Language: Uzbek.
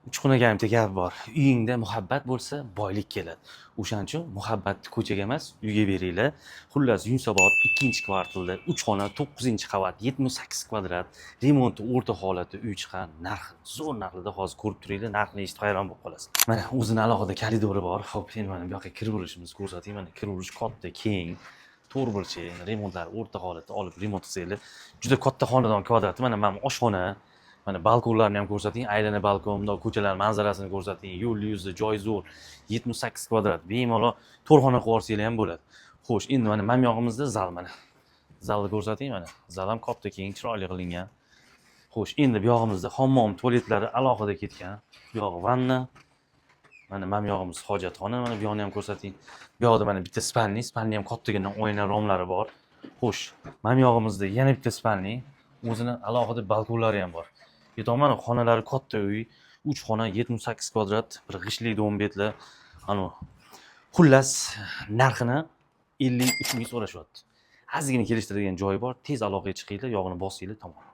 Uchxonaga ham gap bor. Uyingda muhabbat bo'lsa, boylik keladi. O'shaning uchun muhabbatni ko'chaga emas, uyga beringlar. Xullas, Yunusobod 2-kvartalda 3 xona, 9-qavat, 78 kvadrat, remonti o'rta holatda uy chiqqan. Narxi zo'r narxlarda hozir ko'rib turinglar, narxini eshitib hayron bo'lib qolasiz. Mana o'zini alohida koridori bor. Xo'p, endi mana bu yoqqa kirib o'rishimizni ko'rsatayım. Mana kirib o'rish katta, keng, to'rt burchak, remontlar o'rta holatda olib remont qilsanglar, juda katta xonadon kvadrati. Mana oshxona, mana balkonlarni ham ko'rsating, aylana balkon, bundoq ko'chalar manzarasini ko'rsating, yo'l yuzida joy zo'r, 78 kvadrat, bemalol to'rxona qilib olsanglar ham bo'ladi. Xo'sh, endi mana yog'imizda zal mana. Zalni ko'rsating mana. Zal ham katta, keng, chiroyli qilingan. Xo'sh, endi bu yog'imizda hammom, tualetlari alohida ketgan. Bu yog'i vanna. Mana yog'imiz hojatxona, mana bu yoqni ham ko'rsating. Bu yoqda mana bitta spalni ham kattagina oyna romlari bor. Xo'sh, mana yog'imizda yana bitta spalni, o'zini alohida balkonlari ham bor. Mana xonalari katta uy, 3 xona, 78 kvadrat, bir g'ishli dom betlar. Xullas, narxini 53 ming so'rashyapti. Ozgina kelishtiradigan joyi bor. Tez aloqaga chiqinglar, yog'ini bosinglar, tamom.